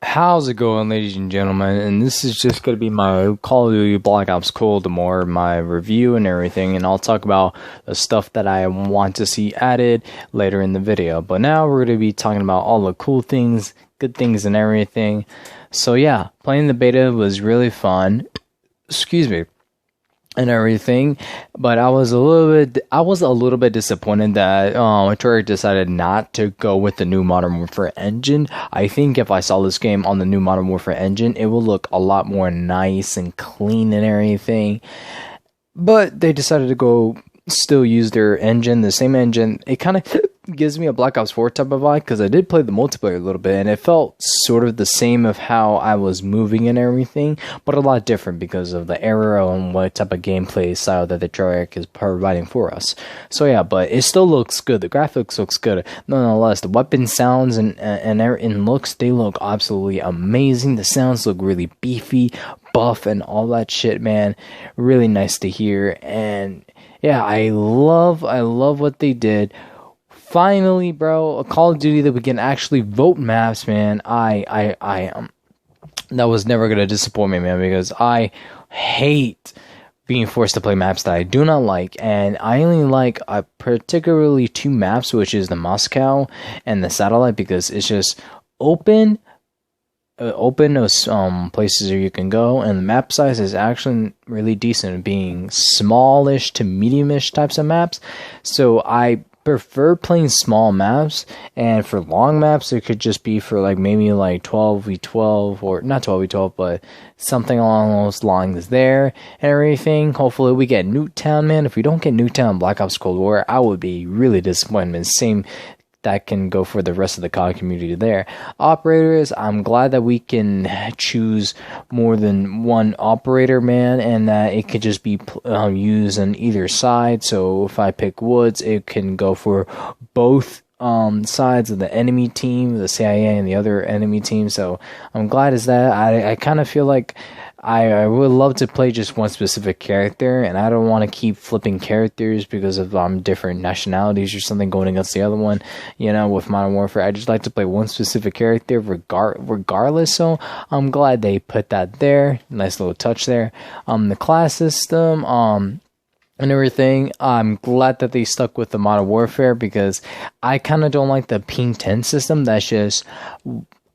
How's it going, ladies and gentlemen? And this is just going to be my Call of Duty Black Ops Cold War, my review and everything, and I'll talk about the stuff that I want to see added later in the video. But now we're going to be talking about all the cool things, good things and everything. So yeah, playing the beta was really fun. Excuse me. And everything, but I was a little bit disappointed that Treyarch decided not to go with the new Modern Warfare engine. I think if I saw this game on the new Modern Warfare engine, it would look a lot more nice and clean and everything. But they decided to go still use their engine, the same engine. It kind of gives me a Black Ops 4 type of vibe, because I did play the multiplayer a little bit and it felt sort of the same of how I was moving and everything, but a lot different because of the arrow and what type of gameplay style that the Treyarch is providing for us. So yeah, but it still looks good. The graphics looks good nonetheless. The weapon sounds and looks, they look absolutely amazing. The sounds look really beefy, buff and all that shit, man. Really nice to hear. And yeah, I love what they did. Finally, bro, a Call of Duty that we can actually vote maps, man. That was never gonna disappoint me, man, because I hate being forced to play maps that I do not like, and I only like particularly two maps, which is the Moscow and the Satellite, because it's just open places where you can go, and the map size is actually really decent, being smallish to mediumish types of maps. So I prefer playing small maps, and for long maps it could just be for like maybe like 12v12, or not 12v12, but something along those lines there and everything. Hopefully we get Nuketown, man. If we don't get Nuketown Black Ops Cold War, I would be really disappointed. Same, that can go for the rest of the COD community there. Operators, I'm glad that we can choose more than one operator, man, and that it could just be used on either side. So if I pick Woods, it can go for both sides of the enemy team, the CIA and the other enemy team. So I'm glad is that. I kind of feel like I would love to play just one specific character, and I don't want to keep flipping characters because of different nationalities or something going against the other one. You know, with Modern Warfare, I just like to play one specific character regardless. So I'm glad they put that there. Nice little touch there. The class system, and everything, I'm glad that they stuck with the Modern Warfare, because I kind of don't like the ping 10 system. That's just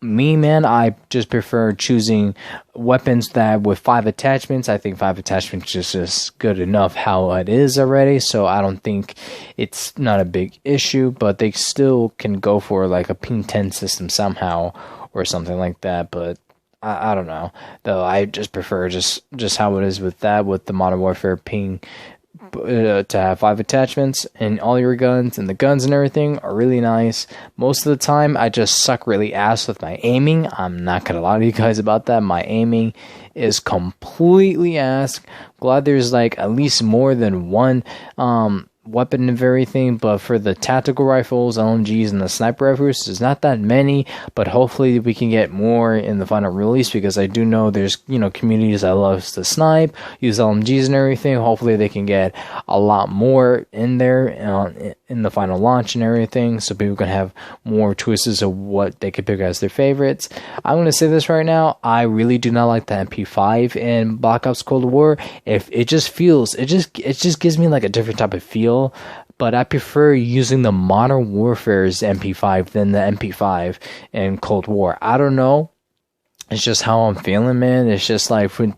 me, man. I just prefer choosing weapons that with 5 attachments. I think 5 attachments is just good enough how it is already, so I don't think it's not a big issue, but they still can go for like a ping 10 system somehow or something like that. But I don't know, though. I just prefer just how it is with that, with the Modern Warfare ping, to have 5 attachments and all your guns, and the guns and everything are really nice. Most of the time I just suck really ass with my aiming. I'm not gonna lie to you guys about that. My aiming is completely ass. Glad there's like at least more than one weapon of everything, but for the tactical rifles, LMGs, and the sniper rifles, there's not that many, but hopefully we can get more in the final release, because I do know there's, you know, communities that love to snipe, use LMGs and everything. Hopefully they can get a lot more in there in the final launch and everything, so people can have more choices of what they could pick as their favorites. I'm going to say this right now, I really do not like the MP5 in Black Ops Cold War. If it just feels, it just gives me like a different type of feel. But I prefer using the Modern Warfare's MP5 than the MP5 in Cold War. I don't know. It's just how I'm feeling, man. It's just like when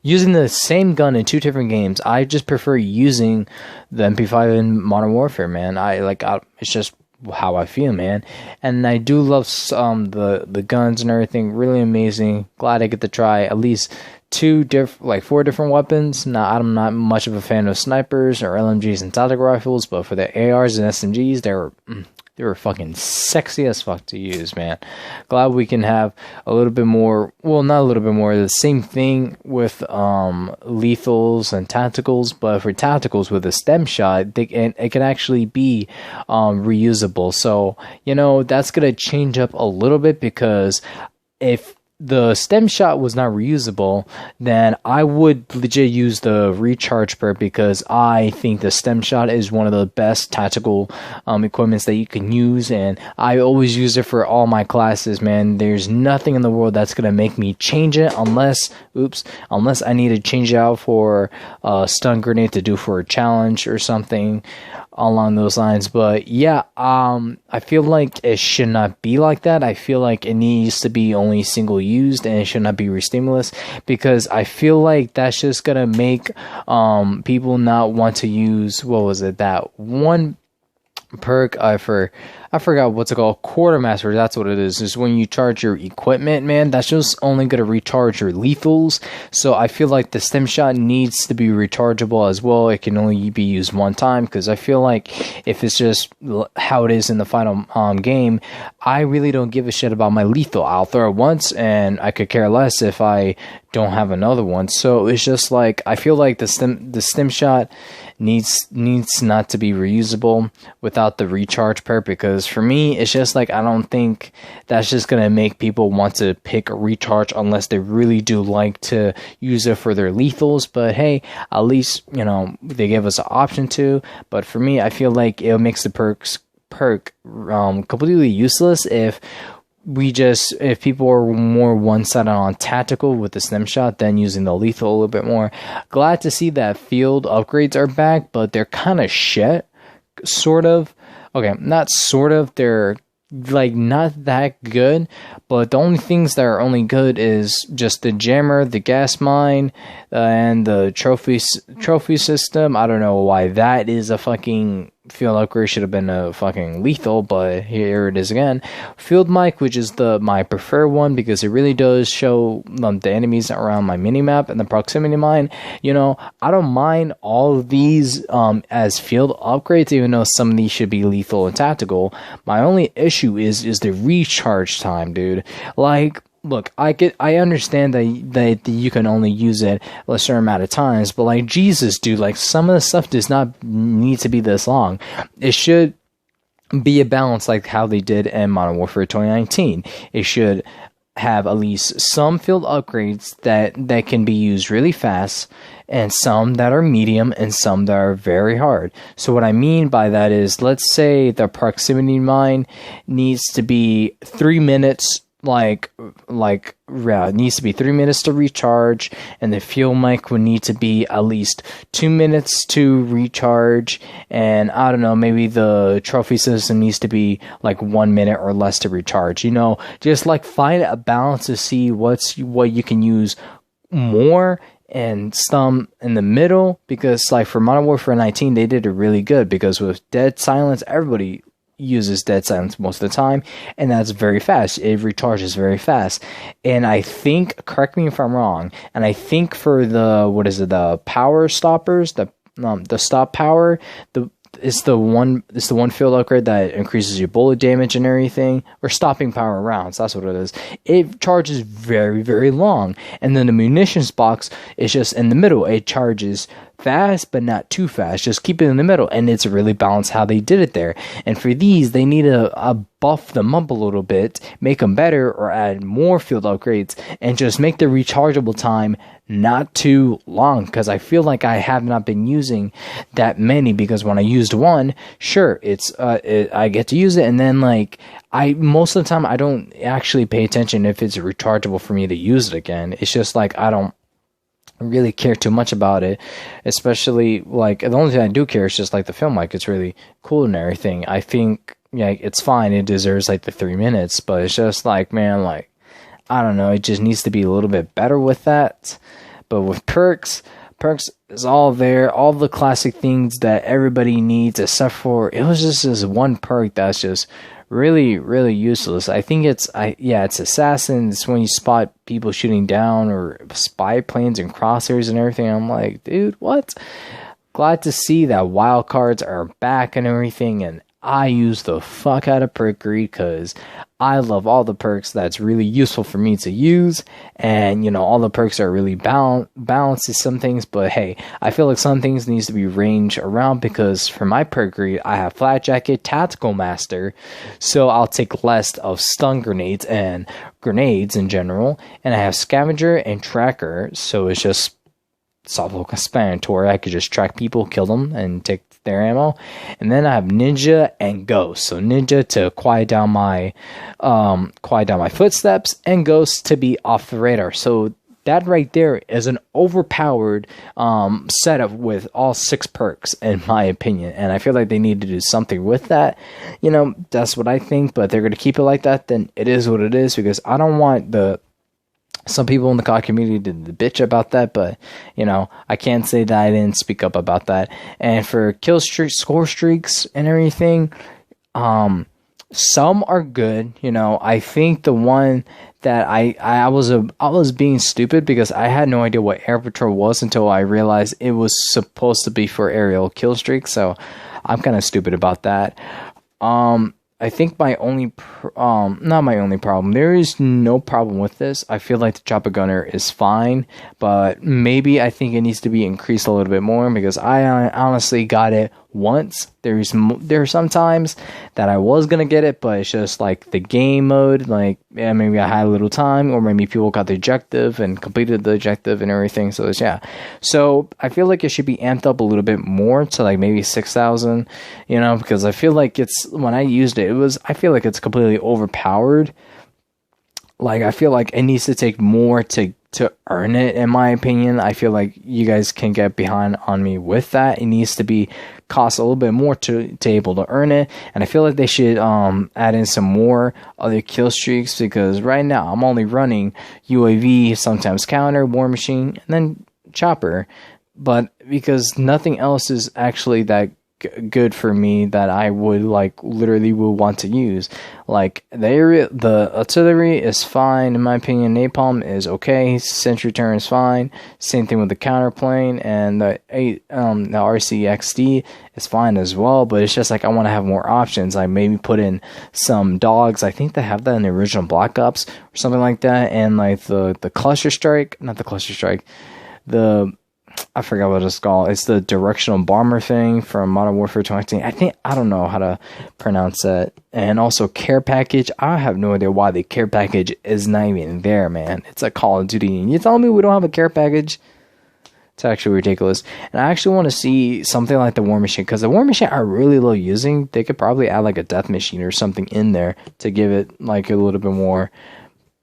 using the same gun in 2 different games, I just prefer using the MP5 in Modern Warfare, man. It's just how I feel, man. And I do love the guns and everything. Really amazing. Glad I get to try at least 4 different weapons. Now, I'm not much of a fan of snipers or LMGs and tactical rifles, but for the ARs and SMGs, they were fucking sexy as fuck to use, man. Glad we can have a little bit more, well, not a little bit more, the same thing with lethals and tacticals, but for tacticals with a stem shot, it can actually be reusable. So, you know, that's gonna change up a little bit, because if the stem shot was not reusable, then I would legit use the recharge perk, because I think the stem shot is one of the best tactical equipments that you can use, and I always use it for all my classes, man. There's nothing in the world that's gonna make me change it unless I need to change it out for a stun grenade to do for a challenge or something along those lines. But yeah, I feel like it should not be like that. I feel like it needs to be only single used, and it should not be restimulus, because I feel like that's just gonna make people not want to use, what was it, that one perk, I forgot what's it called, quartermaster, that's what it is when you charge your equipment, man. That's just only going to recharge your lethals. So I feel like the stem shot needs to be rechargeable as well. It can only be used one time, because I feel like if it's just how it is in the final game, I really don't give a shit about my lethal. I'll throw it once and I could care less if I don't have another one. So it's just like, I feel like the stem shot needs not to be reusable without the recharge perk, because for me it's just like, I don't think that's just gonna make people want to pick a recharge unless they really do like to use it for their lethals. But hey, at least, you know, they give us an option to. But for me, I feel like it makes the perk completely useless if people are more one-sided on tactical with the stem shot than using the lethal a little bit more. Glad to see that field upgrades are back, but they're kind of shit, sort of. Okay, not sort of, they're like not that good, but the only things that are only good is just the jammer, the gas mine, and the trophy system. I don't know why that is a fucking field upgrade, should have been a fucking lethal, but here it is again. Field mic, which is my preferred one, because it really does show the enemies around my minimap, and the proximity mine. You know, I don't mind all of these as field upgrades, even though some of these should be lethal and tactical. My only issue is the recharge time, dude. Like, look, I understand that you can only use it a certain amount of times, but like, Jesus, dude, like, some of the stuff does not need to be this long. It should be a balance, like how they did in Modern Warfare 2019. It should have at least some field upgrades that can be used really fast, and some that are medium, and some that are very hard. So what I mean by that is, let's say the proximity mine needs to be 3 minutes, it needs to be 3 minutes to recharge, and the fuel mic would need to be at least 2 minutes to recharge, and I don't know, maybe the trophy system needs to be like 1 minute or less to recharge. You know, just like find a balance to see what you can use more, and some in the middle, because like for Modern Warfare 19 they did it really good, because with Dead Silence, everybody uses Dead Silence most of the time, and that's very fast. It recharges very fast. And I think, correct me if I'm wrong, and I think for the power stoppers, the stop power, it's the one field upgrade that increases your bullet damage and everything, or stopping power rounds, that's what it is. It charges very, very long. And then the munitions box is just in the middle. It charges fast, but not too fast. Just keep it in the middle, and it's really balanced how they did it there. And for these, they need to buff them up a little bit, make them better, or add more field upgrades, and just make the rechargeable time not too long, because I feel like I have not been using that many, because when I used one, sure, I get to use it, and then like most of the time I don't actually pay attention if it's rechargeable for me to use it again. It's just like I don't really care too much about it, especially like the only thing I do care is just like the film mic. It's really cool and everything. I think it's fine, it deserves like the 3 minutes, but it's just like, man, like, I don't know, it just needs to be a little bit better with that. But with perks is all there, all the classic things that everybody needs, except for it was just this one perk that's just really, really useless. I think it's assassin. It's when you spot people shooting down, or spy planes and crosshairs and everything. I'm like, dude, what? Glad to see that wild cards are back and everything, and I use the fuck out of perk greed because I love all the perks that's really useful for me to use. And, you know, all the perks are really balanced to some things. But hey, I feel like some things needs to be ranged around because for my perk greed, I have Flat Jacket, Tactical Master. So I'll take less of stun grenades and grenades in general. And I have Scavenger and Tracker. So it's just self-explanatory. I could just track people, kill them, and take their ammo. And then I have Ninja and Ghost. So Ninja to quiet down my footsteps, and Ghost to be off the radar. So that right there is an overpowered setup with all 6 perks, in my opinion. And I feel like they need to do something with that. You know, that's what I think. But if they're going to keep it like that, then it is what it is. Because I don't want some people in the COD community did the bitch about that, but, you know, I can't say that I didn't speak up about that. And for kill streaks, score streaks, and everything, some are good. You know, I think the one that I was being stupid because I had no idea what Air Patrol was until I realized it was supposed to be for aerial kill streaks. So I'm kind of stupid about that. I think my only, not my only problem, there is no problem with this. I feel like the Chopper Gunner is fine, but maybe I think it needs to be increased a little bit more because I honestly got it once. There are some times that I was gonna get it, but it's just like the game mode, like, yeah, maybe I had a little time, or maybe people got the objective and completed the objective and everything. So it's, yeah. So I feel like it should be amped up a little bit more to like maybe 6,000, you know, because I feel like it's, when I used it, I feel like it's completely overpowered. Like, I feel like it needs to take more to earn it, in my opinion. I feel like you guys can get behind on me with that. It needs to be cost a little bit more to able to earn it. And I feel like they should add in some more other kill streaks, because right now I'm only running UAV, sometimes counter, war machine, and then chopper. But because nothing else is actually that good for me that I would like literally would want to use. Like the artillery is fine in my opinion. Napalm is okay. Sentry turn is fine. Same thing with the counterplane, and the RCXD is fine as well. But it's just like I want to have more options. I maybe put in some dogs. I think they have that in the original Black Ops or something like that. And like the cluster strike, not the cluster strike, I forgot what it's called. It's the directional bomber thing from Modern Warfare 2019. I don't know how to pronounce that. And also care package. I have no idea why the care package is not even there, man. It's a Call of Duty. And you telling me we don't have a care package? It's actually ridiculous. And I actually want to see something like the War Machine, because the War Machine I really love using. They could probably add like a Death Machine or something in there to give it like a little bit more,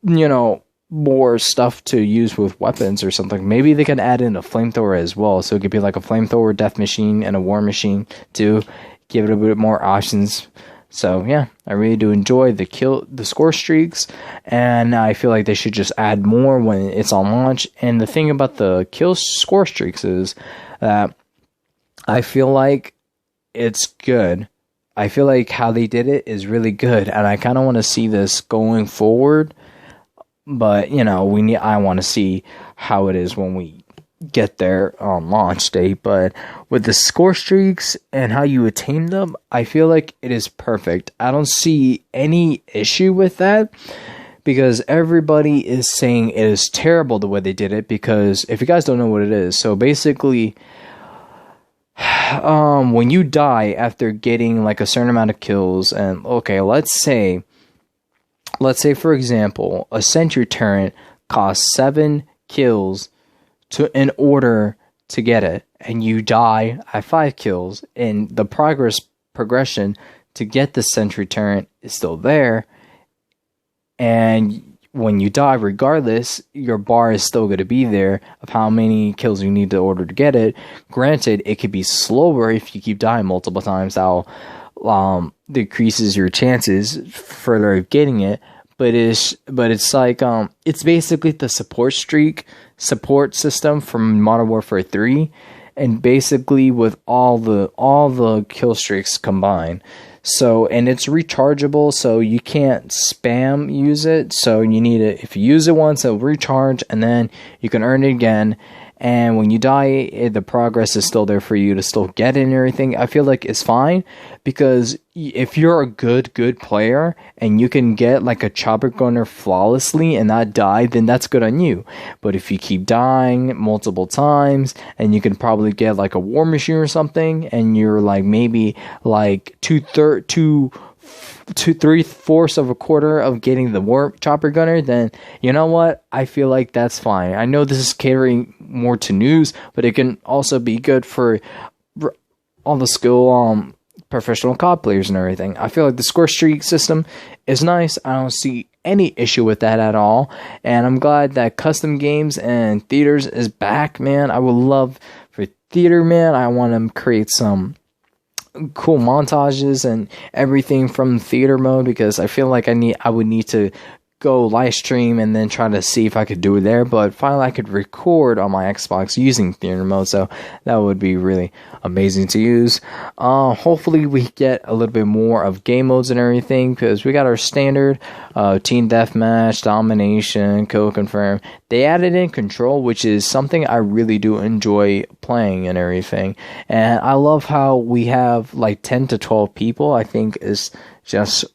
you know, more stuff to use with weapons or something. Maybe they can add in a flamethrower as well, so it could be like a flamethrower, Death Machine, and a War Machine to give it a bit more options. So yeah, I really do enjoy the score streaks, and I feel like they should just add more when it's on launch. And the thing about the kill score streaks is that I feel like it's good. I feel like how they did it is really good, and I kind of want to see this going forward. But, you know, I want to see how it is when we get there on launch day. But with the score streaks and how you attain them, I feel like it is perfect. I don't see any issue with that, because everybody is saying it is terrible the way they did it. Because if you guys don't know what it is, so basically, when you die after getting like a certain amount of kills, and okay, let's say for example, a sentry turret costs 7 kills in order to get it, and you die at 5 kills, and the progression to get the sentry turret is still there, and when you die, regardless, your bar is still going to be there of how many kills you need in order to get it. Granted, it could be slower if you keep dying multiple times. That'll decreases your chances further of getting it, but it's like it's basically the support system from Modern Warfare 3, and basically with all the kill streaks combined. So, and it's rechargeable, so you can't spam use it. So you need it, if you use it once, it'll recharge, and then you can earn it again. and when you die, the progress is still there for you to still get it and everything. I feel like it's fine, because if you're a good player and you can get like a chopper gunner flawlessly and not die, then that's good on you. But if you keep dying multiple times, and you can probably get like a war machine or something, and you're like maybe like 3/4 of a quarter of getting the war chopper gunner, then you know what? I feel like that's fine. I know this is catering more to news, but it can also be good for all the skill professional COD players and everything. I feel like the score streak system is nice. I don't see any issue with that at all, and I'm glad that custom games and theaters is back, man. I would love for theater, man. I want to create some cool montages and everything from theater mode, because I feel like I would need to go live stream and then try to see if I could do it there, but finally I could record on my Xbox using theater mode, so that would be really amazing to use. Hopefully we get a little bit more of game modes and everything, because we got our standard team deathmatch, domination, kill confirm. They added in control, which is something I really do enjoy playing and everything, and I love how we have like 10 to 12 people. I think is just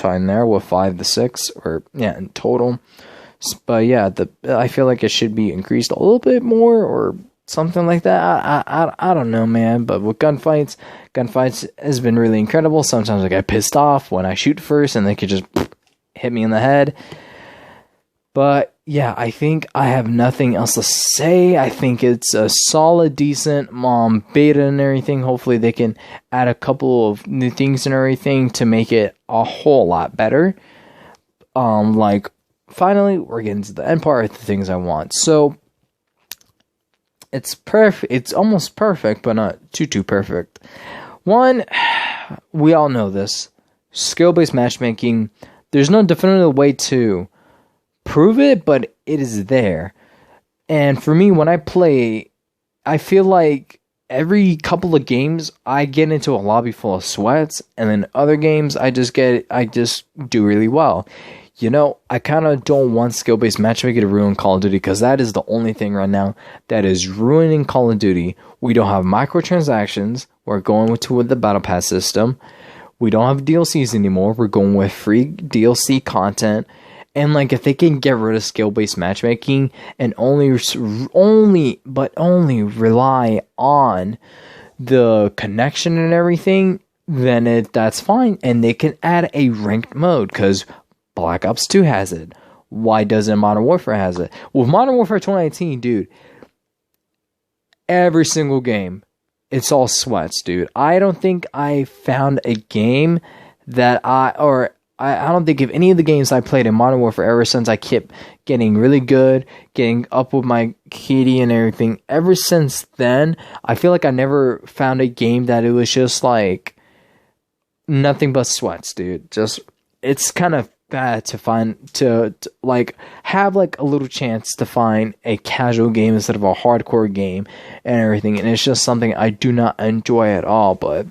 fine there with 5 to 6, or yeah, in total. But yeah, I feel like it should be increased a little bit more or something like that. I don't know, man. But with gunfights has been really incredible. Sometimes I get pissed off when I shoot first and they could just hit me in the head. But yeah, I think I have nothing else to say. I think it's a solid, decent beta and everything. Hopefully they can add a couple of new things and everything to make it a whole lot better. Like, finally, we're getting to the end part of the things I want. So, it's perfect. It's almost perfect, but not too perfect. One, we all know this. Skill-based matchmaking. There's no definitive way to prove it, but it is there. And for me, when I play, I feel like every couple of games I get into a lobby full of sweats, and then other games I just do really well. You know, I kind of don't want skill-based matchmaking to ruin Call of Duty, because that is the only thing right now that is ruining Call of Duty. We don't have microtransactions. We're going with the Battle Pass system. We don't have DLCs anymore. We're going with free DLC content. And like, if they can get rid of skill-based matchmaking and only rely on the connection and everything, then that's fine. And they can add a ranked mode, because Black Ops 2 has it. Why doesn't Modern Warfare has it? With Modern Warfare 2019, dude, every single game, it's all sweats, dude. I don't think I found a game that I don't think of any of the games I played in Modern Warfare ever since I kept getting really good, getting up with my kitty and everything. Ever since then, I feel like I never found a game that it was just like nothing but sweats, dude. Just, it's kind of bad to find, to like have like a little chance to find a casual game instead of a hardcore game and everything. And it's just something I do not enjoy at all. But,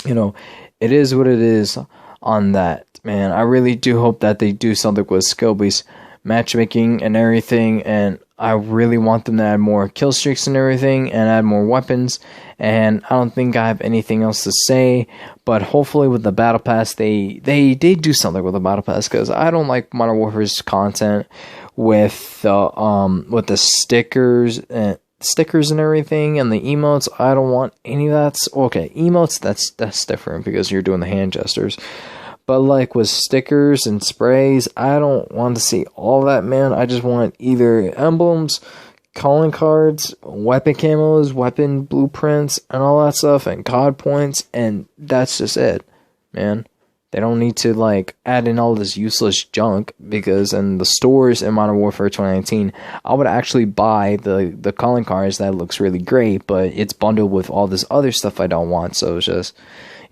you know, it is what it is on that. Man, I really do hope that they do something with skill-based matchmaking and everything, and I really want them to add more kill streaks and everything, and add more weapons, and I don't think I have anything else to say, but hopefully with the Battle Pass, they do something with the Battle Pass, because I don't like Modern Warfare's content with the stickers and everything, and the emotes. I don't want any of that. Okay, emotes, that's different, because you're doing the hand gestures. But like with stickers and sprays, I don't want to see all that, man. I just want either emblems, calling cards, weapon camos, weapon blueprints, and all that stuff, and COD points, and that's just it, man. They don't need to like add in all this useless junk, because in the stores in Modern Warfare 2019, I would actually buy the calling cards that looks really great, but it's bundled with all this other stuff I don't want. So it's just,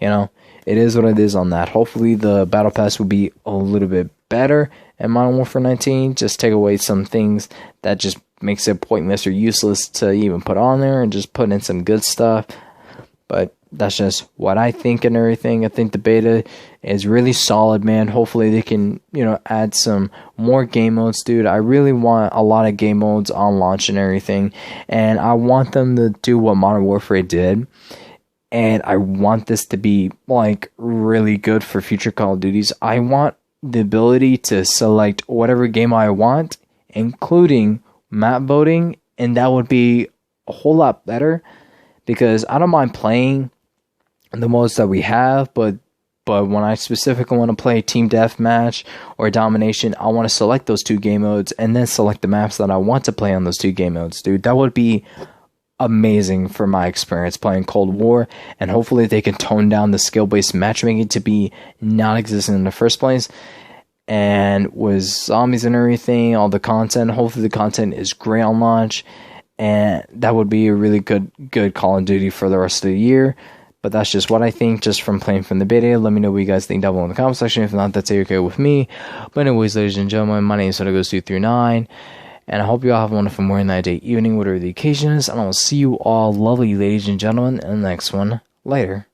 you know, it is what it is on that. Hopefully the Battle Pass will be a little bit better in Modern Warfare 19. Just take away some things that just makes it pointless or useless to even put on there, and just put in some good stuff. But that's just what I think and everything. I think the beta is really solid, man. Hopefully they can, add some more game modes, dude. I really want a lot of game modes on launch and everything. And I want them to do what Modern Warfare did. And I want this to be, like, really good for future Call of Duties. I want the ability to select whatever game I want, including map voting. And that would be a whole lot better. Because I don't mind playing the modes that we have, but when I specifically want to play Team Deathmatch or Domination, I want to select those 2 game modes and then select the maps that I want to play on those 2 game modes, dude. That would be amazing for my experience playing Cold War, and hopefully they can tone down the skill-based matchmaking to be non-existent in the first place. And with zombies and everything, all the content, hopefully the content is great on launch. And that would be a really good Call of Duty for the rest of the year. But that's just what I think, just from playing from the beta. Let me know what you guys think down below in the comment section. If not, that's okay with me. But anyways, ladies and gentlemen, my name is SodaGoes239. And I hope you all have a wonderful morning, night, day, evening, whatever the occasion is. And I will see you all lovely ladies and gentlemen in the next one. Later.